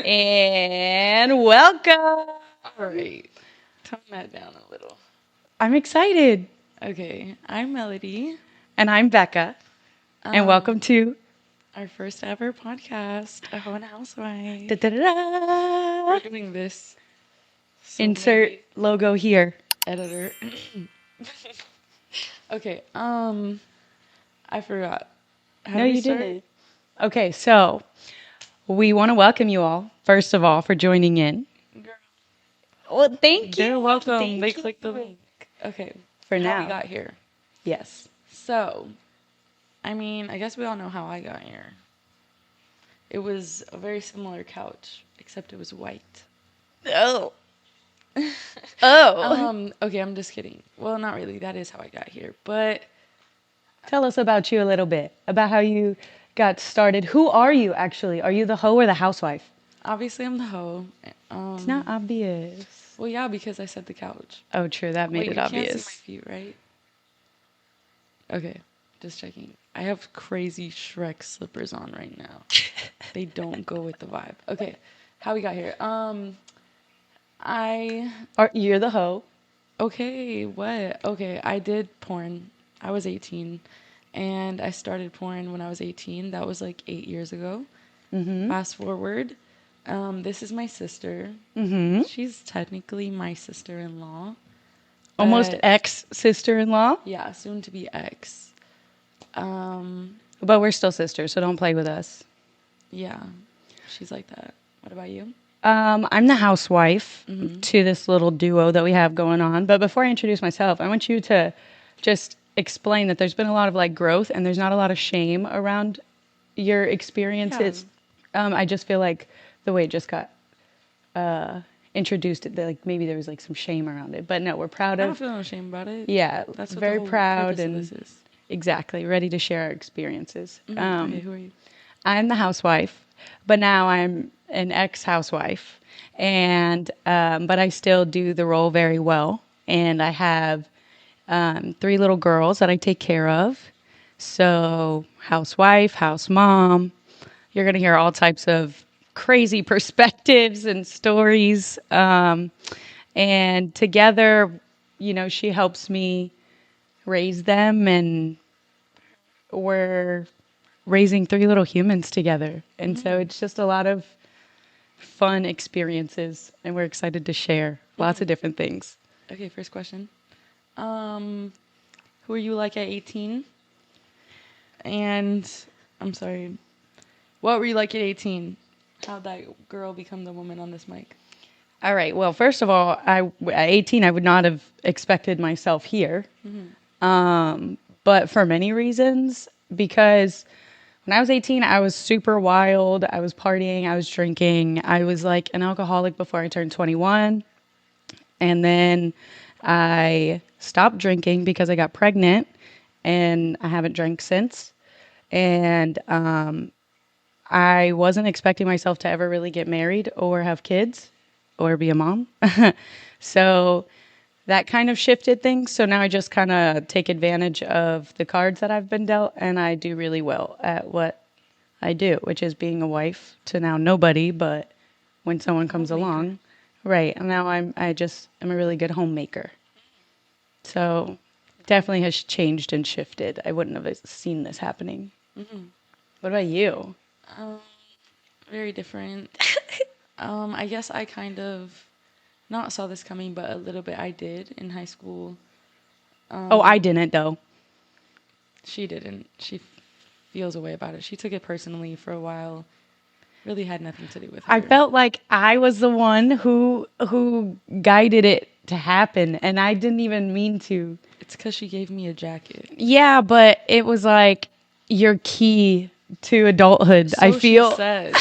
And welcome. All right. Tone that down a little. I'm excited. Okay. I'm Melody. And I'm Becca. And welcome to our first ever podcast, A Hoe and a Housewife. da-da-da-da. We're doing this. So Insert maybe logo here. editor. Okay. I forgot. How No, do we you start? didn't. Okay, so we want to welcome you all, first of all, for joining in. Girl. Well, thank you. You're welcome. Thank They you. clicked the link. Okay. For how now. we got here. Yes. So, I mean, I guess we all know how I got here. It was a very similar couch, except it was white. Oh. Oh. Okay, I'm just kidding. Well, not really. That is how I got here. But Tell us about you a little bit, about how you got started. Who are you, actually? Are you the hoe or the housewife? obviously, I'm the hoe. It's not obvious. Well, yeah, because I said the couch. Oh, true. That made Wait, it you obvious. can't see my feet, right? Okay, just checking. I have crazy Shrek slippers on right now. They don't go with the vibe. Okay, how we got here? You're the hoe. Okay, what? Okay, I did porn. I was 18, and I started porn when I was 18. That was like 8 years ago. Mm-hmm. Fast forward. This is my sister. Mm-hmm. She's technically my sister-in-law. Almost but- ex-sister-in-law. Yeah, soon to be ex. But we're still sisters, so don't play with us. Yeah, she's like that. What about you? I'm the housewife to this little duo that we have going on. But before I introduce myself, I want you to just explain that there's been a lot of like growth and there's not a lot of shame around your experiences. I just feel like the way it just got introduced, like maybe there was like some shame around it. But no, we're proud I of. don't feel no shame about it. Yeah, That's what very the whole proud purpose of and this is. exactly ready to share our experiences. Okay, who are you? I'm the housewife, but now I'm an ex-housewife, and but I still do the role very well. And I have 3 little girls that I take care of. So housewife, house mom. You're gonna hear all types of crazy perspectives and stories. And together, she helps me raise them, and we're raising 3 little humans together. And so it's just a lot of fun experiences, and we're excited to share lots of different things. Okay, first question. Who are you like at 18? And I'm sorry. What were you like at 18? How'd that girl become the woman on this mic? All right. Well, first of all, at 18, I would not have expected myself here. But for many reasons, because when I was 18, I was super wild. I was partying. I was drinking. I was like an alcoholic before I turned 21. And then I stopped drinking because I got pregnant, and I haven't drank since. And I wasn't expecting myself to ever really get married or have kids or be a mom. So that kind of shifted things. So now I just kind of take advantage of the cards that I've been dealt, and I do really well at what I do, which is being a wife to now nobody, but when someone comes along, right. And now I'm a really good homemaker. So definitely has changed and shifted. I wouldn't have seen this happening. What about you? Very different. I guess I kind of not saw this coming, but a little bit I did in high school. I didn't though. She didn't. She feels a way about it. She took it personally for a while. Really had nothing to do with her. I felt like I was the one who guided it to happen, and I didn't even mean to. It's because she gave me a jacket. Yeah, but it was like your key to adulthood. So I feel. She says.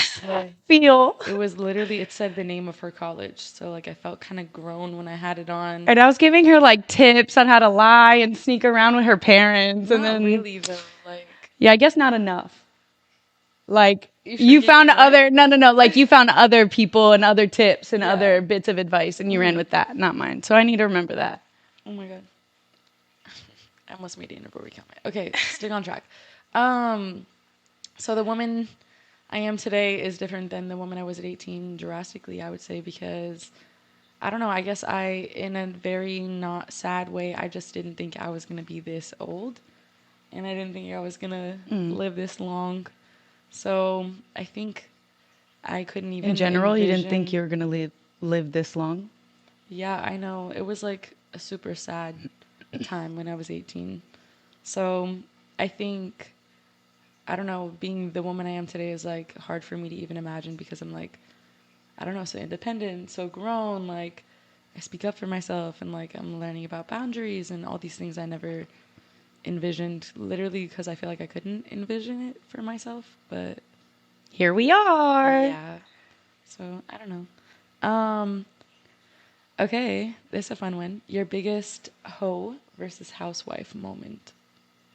It was literally, it said the name of her college. So like I felt kind of grown when I had it on. And I was giving her like tips on how to lie and sneak around with her parents. Not and then really though. Like, yeah, I guess not enough. Like you found other no. Like you found other people and other tips and other bits of advice, and you ran with that, not mine. So I need to remember that. Oh my god. I almost made it inappropriate comment. Okay, stick on track. So the woman I am today is different than the woman I was at 18 drastically, I would say, because I don't know, I guess in a very not sad way, I just didn't think I was going to be this old. And I didn't think I was going to live this long. So I think I couldn't even In general, you didn't think envision. you were gonna live this long? Yeah, I know. It was like a super sad time when I was 18. So I think, I don't know, being the woman I am today is like hard for me to even imagine because I'm like, I don't know, so independent, so grown. Like, I speak up for myself and like I'm learning about boundaries and all these things I never envisioned, literally because I feel like I couldn't envision it for myself. But Here we are. yeah, so I don't know. Okay, this is a fun one. Your biggest hoe versus housewife moment.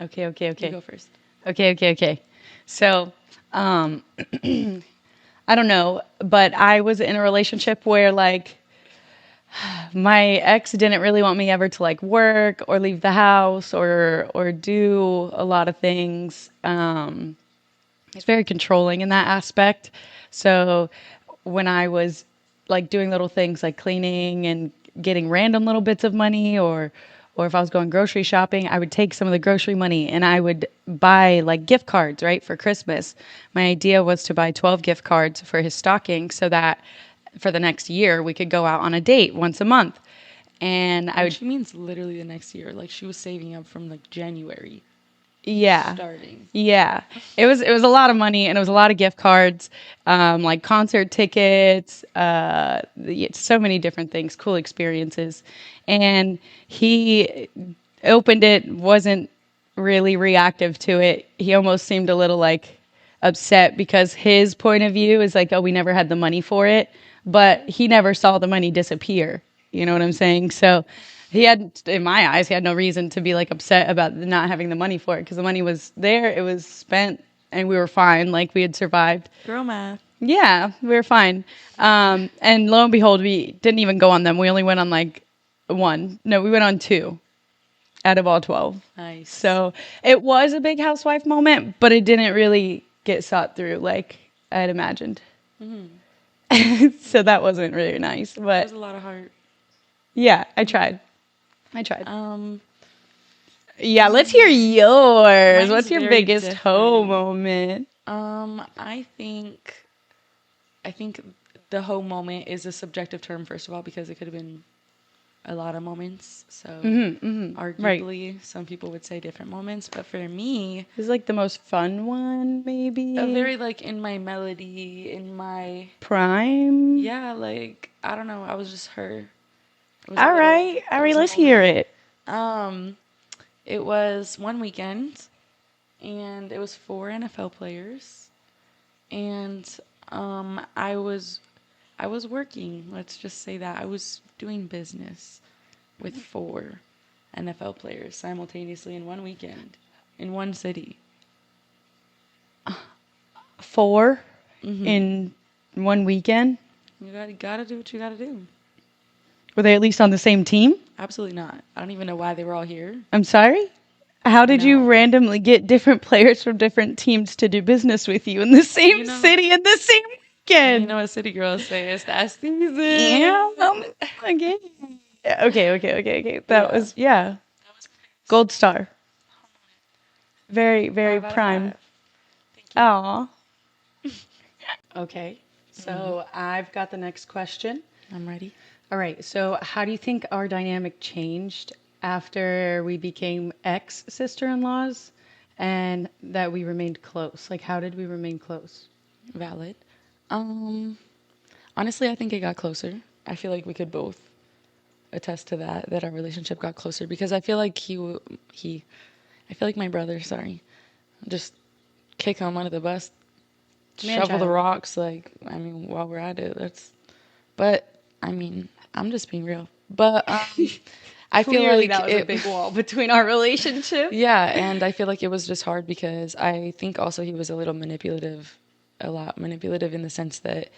Okay, okay, You okay. go first. Okay. So, I don't know, but I was in a relationship where like my ex didn't really want me ever to like work or leave the house or do a lot of things. He's very controlling in that aspect. So when I was like doing little things like cleaning and getting random little bits of money or if I was going grocery shopping, I would take some of the grocery money and I would buy like gift cards, right, for Christmas. My idea was to buy 12 gift cards for his stocking so that for the next year we could go out on a date once a month. And I And would she means literally the next year. Like she was saving up from like January yeah. starting. Yeah, it was a lot of money and it was a lot of gift cards, like concert tickets, so many different things, cool experiences. And he opened it, wasn't really reactive to it. He almost seemed a little like upset because his point of view is like, oh, we never had the money for it, but he never saw the money disappear. You know what I'm saying? So he had, in my eyes, he had no reason to be like upset about not having the money for it because the money was there, it was spent, and we were fine. Like we had survived. Girl math. Yeah, we were fine. And lo and behold, we didn't even go on them. We only went on like one. No, we went on two out of all 12. Nice. So it was a big housewife moment, but it didn't really get sought through like I had imagined. So that wasn't really nice. That But was a lot of heart. yeah, I tried. I tried. Um, Yeah, let's hear yours. Mine's What's your very biggest hoe different. moment? I think the hoe moment is a subjective term, first of all, because it could have been a lot of moments. So Right. arguably, some people would say different moments. But for me, This is like the most fun one, maybe. a very like in my melody, in my Prime. yeah, like I don't know, I was just her. It was All right. it All right. was a Let's hear moment. it. Um, it was one weekend, and it was 4 NFL players, and I was working. Let's just say that I was doing business with 4 NFL players simultaneously in one weekend, in one city. 4 in one weekend. You gotta do what you gotta do. Were they at least on the same team? Absolutely not. I don't even know why they were all here. I'm sorry? How did you No. randomly get different players from different teams to do business with you in the same You know- city in the same weekend? You know what city girls say? It's that season. Yeah. Okay. Okay. That Yeah. was, yeah. That was Gold star. Very, very 5 out of prime. 5. Thank you. Aw. Okay. So I've got the next question. I'm ready. All right. So how do you think our dynamic changed after we became ex-sister-in-laws and that we remained close? Like, how did we remain close? Valid. Honestly, I think it got closer. I feel like we could both attest to that our relationship got closer because I feel like I feel like my brother, sorry, just kick him under the bus, shovel the Man-child. rocks. Like, I mean, while we're at it, but I mean, I'm just being real. But I feel Clearly, like that was a big wall between our relationship. yeah, and I feel like it was just hard because I think also he was a lot manipulative in the sense that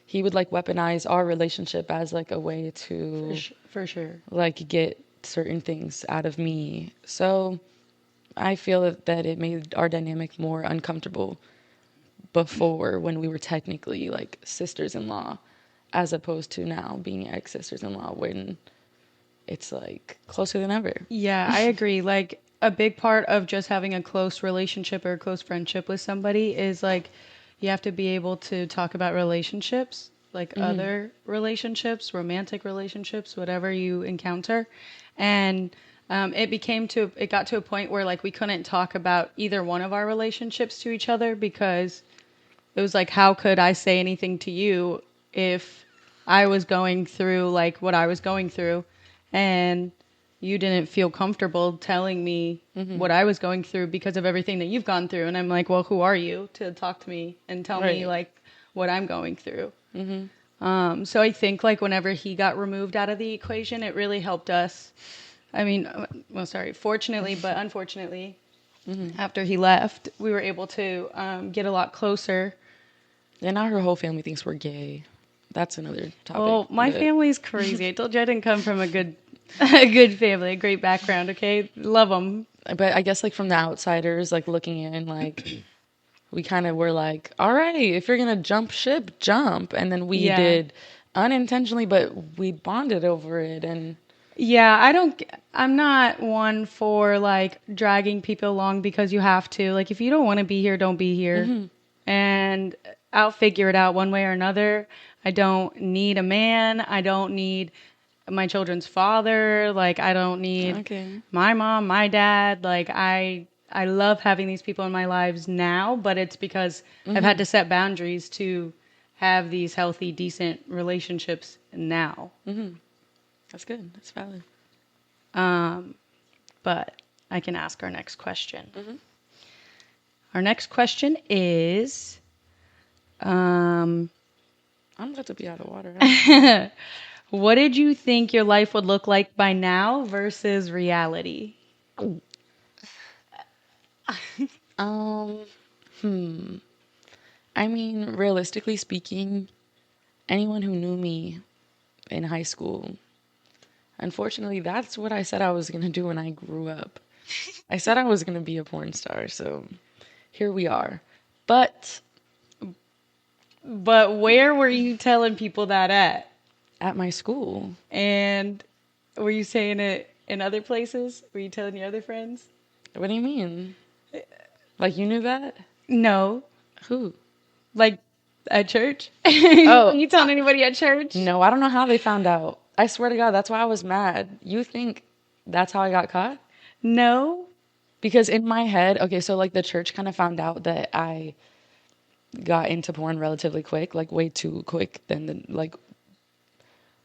he would like weaponize our relationship as like a way to For sure. like get certain things out of me. So I feel that it made our dynamic more uncomfortable. before when we were technically like sisters-in-law, as opposed to now being ex-sisters-in-law when it's like closer than ever. Yeah, I agree. Like a big part of just having a close relationship or a close friendship with somebody is like you have to be able to talk about relationships, like other relationships, romantic relationships, whatever you encounter. And it got to a point where like we couldn't talk about either one of our relationships to each other because it was like, how could I say anything to you if I was going through like what I was going through and you didn't feel comfortable telling me what I was going through because of everything that you've gone through. And I'm like, well, who are you to talk to me and tell me like what I'm going through? So I think like whenever he got removed out of the equation, it really helped us. I mean, well, sorry, fortunately, but unfortunately, after he left, we were able to get a lot closer. And now her whole family thinks we're gay. That's another topic. Well, my family's crazy. I told you I didn't come from a good family, a great background, okay? Love them. But I guess like from the outsiders, like looking in, like we kind of were like, all right, if you're going to jump ship, jump. And then we did unintentionally, but we bonded over it. And yeah, I'm not one for like dragging people along because you have to. Like if you don't want to be here, don't be here. And I'll figure it out one way or another. I don't need a man. I don't need my children's father. Like I don't need my mom, my dad. Like I love having these people in my lives now, but it's because I've had to set boundaries to have these healthy, decent relationships now. That's good. That's valid. But I can ask our next question. Our next question is, I'm about to be out of water. what did you think your life would look like by now versus reality? I mean, realistically speaking, anyone who knew me in high school, unfortunately, that's what I said I was going to do when I grew up. I said I was going to be a porn star, so here we are. But where were you telling people that at? At my school. And were you saying it in other places? Were you telling your other friends? What do you mean? Like you knew that? No. Who? Like at church? Oh. You telling anybody at church? No, I don't know how they found out. I swear to God, that's why I was mad. You think that's how I got caught? No. Because in my head, okay, so like the church kind of found out that I got into porn relatively quick, like way too quick than like,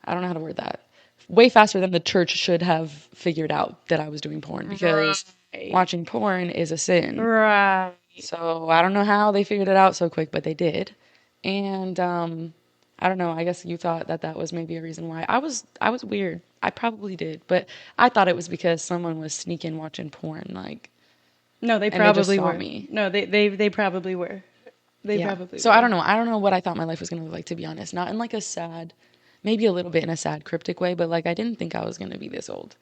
I don't know how to word that. Way faster than the church should have figured out that I was doing porn because watching porn is a sin. Right. So I don't know how they figured it out so quick, but they did. And I don't know. I guess you thought that was maybe a reason why. I was weird. I probably did, but I thought it was because someone was sneaking watching porn. Like, no, they probably were. Me. No, they probably were. They probably. So were. I don't know. I don't know what I thought my life was gonna look like, to be honest. Not in like a sad, maybe a little bit in a sad, cryptic way, but like I didn't think I was gonna be this old.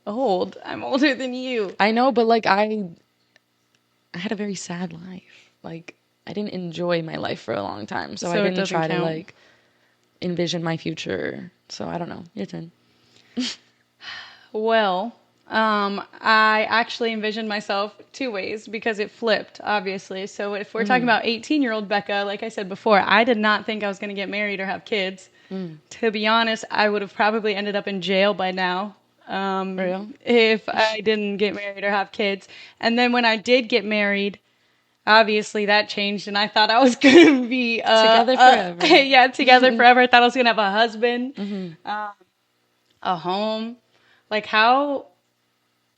Old? I'm older than you. I know, but like I had a very sad life. Like I didn't enjoy my life for a long time, so I didn't try to like envision my future. So I don't know. Your turn. Well, I actually envisioned myself two ways because it flipped, obviously. So if we're talking about 18-year-old Becca, like I said before, I did not think I was going to get married or have kids. To be honest, I would have probably ended up in jail by now. If I didn't get married or have kids. And then when I did get married, obviously that changed, and I thought I was going to be together forever. Yeah, together forever. I thought I was going to have a husband, a home. Like how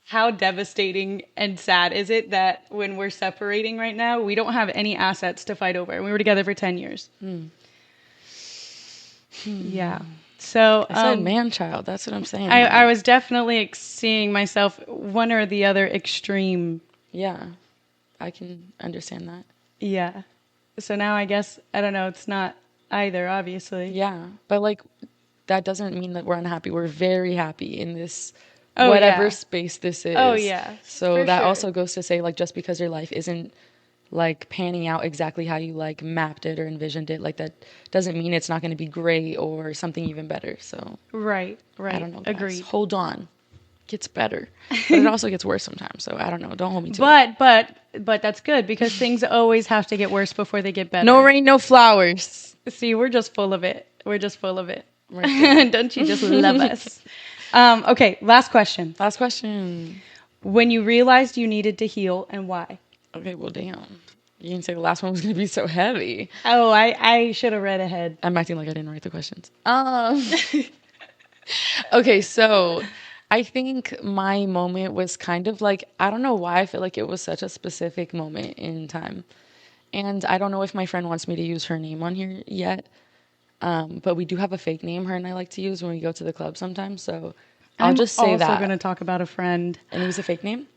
devastating and sad is it that when we're separating right now, we don't have any assets to fight over, and we were together for 10 years. Yeah. So I said man-child. That's what I'm saying. I was definitely seeing myself one or the other extreme. Yeah, I can understand that. Yeah. So now I guess, I don't know, it's not either, obviously. Yeah, but like that doesn't mean that we're unhappy. We're very happy in this whatever space this is. Oh, yeah. So that also goes to say, like, just because your life isn't like panning out exactly how you like mapped it or envisioned it. Like that doesn't mean it's not going to be great or something even better. So Right. I don't know, guys. Agreed. Hold on. Gets better, but it also gets worse sometimes. So I don't know. Don't hold me to it. But that's good because things always have to get worse before they get better. No rain, no flowers. See, we're just full of it. We're just full of it. Right. Don't you just love us? Okay, last question. Last question. When you realized you needed to heal and why? Okay, well, damn. You didn't say the last one was going to be so heavy. Oh, I should have read ahead. I'm acting like I didn't write the questions. Okay, so I think my moment was kind of like, I don't know why I feel like it was such a specific moment in time. And I don't know if my friend wants me to use her name on here yet. But we do have a fake name her and I like to use when we go to the club sometimes. So I'll just say that. I'm also going to talk about a friend. And it was a fake name?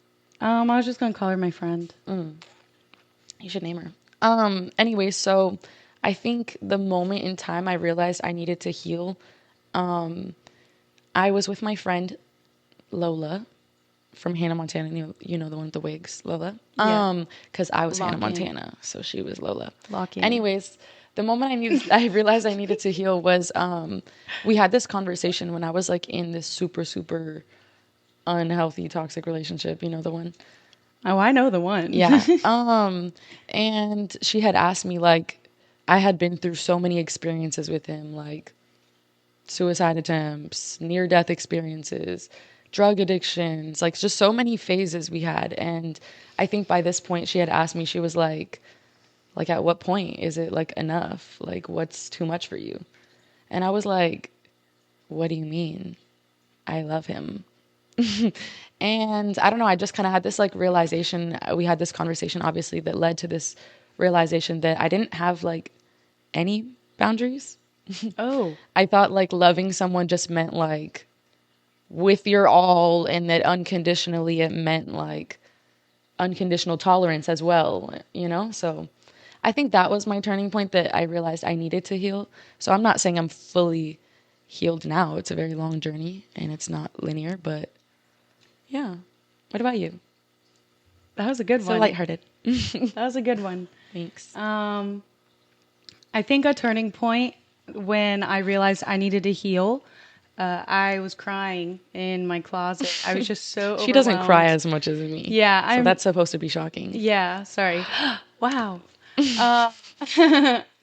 I was just going to call her my friend. You should name her. Anyway, so I think the moment in time I realized I needed to heal, I was with my friend Lola from Hannah Montana. You know the one with the wigs, Lola? Yeah. Because I was Lock Hannah in. Montana, so she was Lola. Lock in. Anyways, the moment I realized I needed to heal was we had this conversation when I was like in this super, super unhealthy, toxic relationship. You know the one? Oh, I know the one. Yeah. And she had asked me, like, I had been through so many experiences with him, like suicide attempts, near-death experiences, drug addictions, like just so many phases we had. And I think by this point she had asked me, she was like, at what point is it like enough? Like, what's too much for you? And I was like, what do you mean? I love him. And I don't know, I just kind of had this like realization. We had this conversation, obviously, that led to this realization that I didn't have like any boundaries. Oh. I thought like loving someone just meant like with your all, and that unconditionally it meant like unconditional tolerance as well, you know? So I think that was my turning point, that I realized I needed to heal. So I'm not saying I'm fully healed now. It's a very long journey and it's not linear, but yeah. What about you? That was a good So one. lighthearted. That was a good one. Thanks. I think a turning point when I realized I needed to heal, I was crying in my closet. I was just so She doesn't overwhelmed. cry as much as me. Yeah. So that's supposed to be shocking. Yeah, sorry. Wow.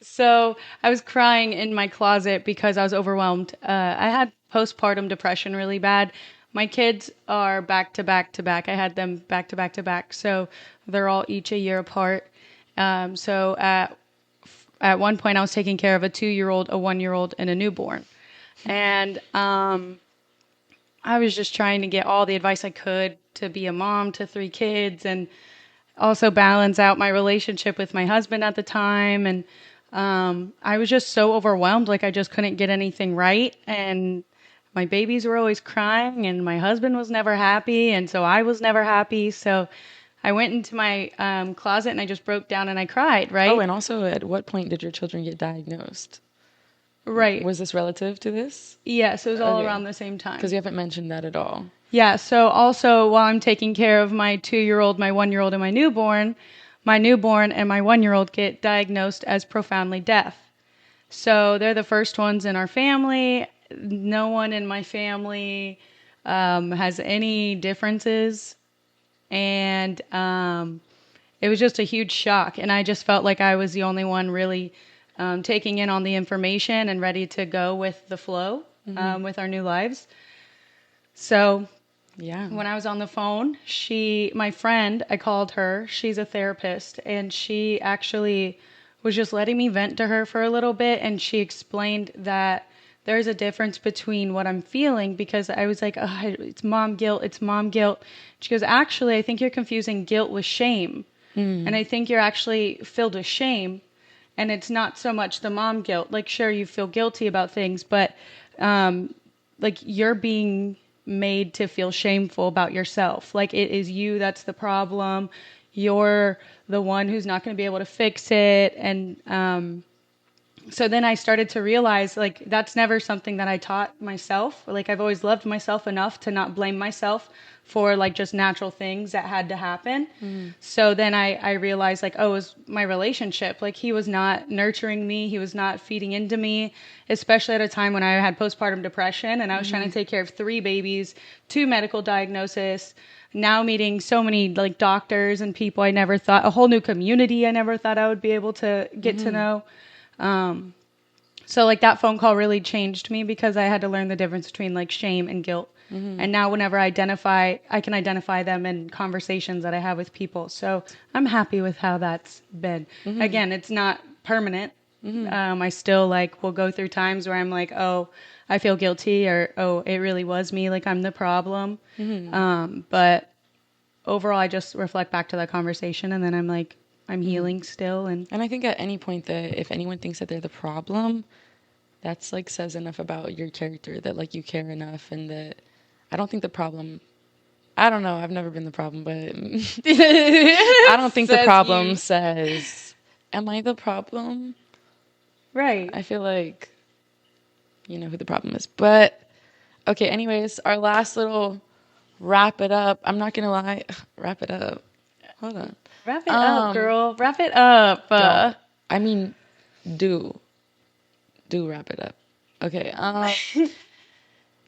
So I was crying in my closet because I was overwhelmed. I had postpartum depression really bad. My kids are back to back to back. I had them back to back to back. So they're all each a year apart. So at one point I was taking care of a 2-year-old, a 1-year-old, and a newborn. And I was just trying to get all the advice I could to be a mom to 3 kids and also balance out my relationship with my husband at the time. And I was just so overwhelmed, like I just couldn't get anything right. And my babies were always crying and my husband was never happy. And so I was never happy. So I went into my closet and I just broke down and I cried, right? Oh, and also, at what point did your children get diagnosed? Right. Was this relative to this? Yeah, so it was all Okay. around the same time. Because you haven't mentioned that at all. Yeah, so also while I'm taking care of my 2-year-old, my 1-year-old, and my newborn and my 1-year-old get diagnosed as profoundly deaf. So they're the first ones in our family. No one in my family has any differences. And it was just a huge shock. And I just felt like I was the only one really taking in on the information and ready to go with the flow with our new lives. So Yeah. when I was on the phone, my friend, I called her, she's a therapist, and she actually was just letting me vent to her for a little bit. And she explained that there's a difference between what I'm feeling, because I was like, oh, it's mom guilt, it's mom guilt. She goes, actually, I think you're confusing guilt with shame. And I think you're actually filled with shame. And it's not so much the mom guilt. Like, sure, you feel guilty about things, but like you're being made to feel shameful about yourself. Like, it is you that's the problem. You're the one who's not going to be able to fix it. And So then I started to realize, like, that's never something that I taught myself. Like, I've always loved myself enough to not blame myself for, like, just natural things that had to happen. So then I realized, like, oh, it was my relationship. Like, he was not nurturing me. He was not feeding into me, especially at a time when I had postpartum depression and I was trying to take care of 3 babies, 2 medical diagnoses, now meeting so many, like, doctors and people I never thought, a whole new community I never thought I would be able to get to know. So like that phone call really changed me because I had to learn the difference between like shame and guilt. And now whenever I can identify them in conversations that I have with people. So I'm happy with how that's been. Again, it's not permanent. I still like will go through times where I'm like, oh, I feel guilty, or oh, it really was me. Like I'm the problem. But overall, I just reflect back to that conversation, and then I'm like, I'm healing still. And I think at any point that if anyone thinks that they're the problem, that's like says enough about your character, that like you care enough, and that I don't think the problem, I don't know, I've never been the problem, but I don't think the problem says, am I the problem? Right. I feel like you know who the problem is. But okay, anyways, our last little wrap it up. I'm not gonna lie, wrap it up. Hold on. Wrap it up, girl. Wrap it up. I mean, do wrap it up. Okay.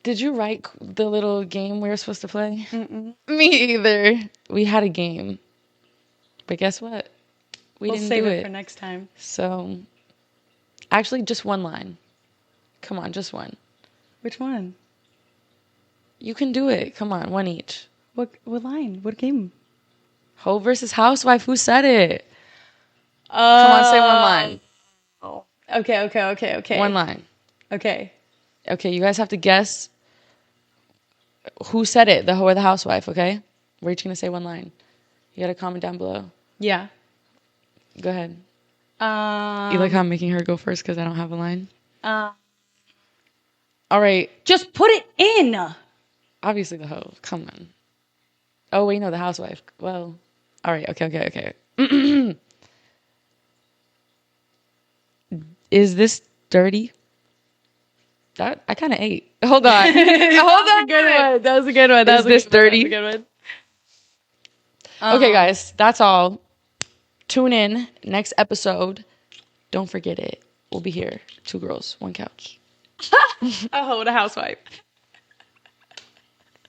Did you write the little game we were supposed to play? Mm-mm. Me either. We had a game, but guess what? We'll didn't save do it for next time. So, actually, just one line. Come on, just one. Which one? You can do it. Come on, one each. What line? What game? Hoe versus Housewife. Who said it? Come on, say one line. Oh. Okay. One line. Okay. Okay, you guys have to guess who said it, the hoe or the housewife, okay? We're each going to say one line. You got to comment down below. Yeah. Go ahead. You like how I'm making her go first because I don't have a line? All right. Just put it in. Obviously the hoe. Come on. Oh, wait, no, the housewife. Well, all right. Okay. Is this dirty? That I kind of ate. Hold on. Hold on. That was a good one. Is this dirty? That was a good one. Okay, guys, that's all. Tune in next episode. Don't forget it. We'll be here. 2 girls, 1 couch. Oh, the housewife.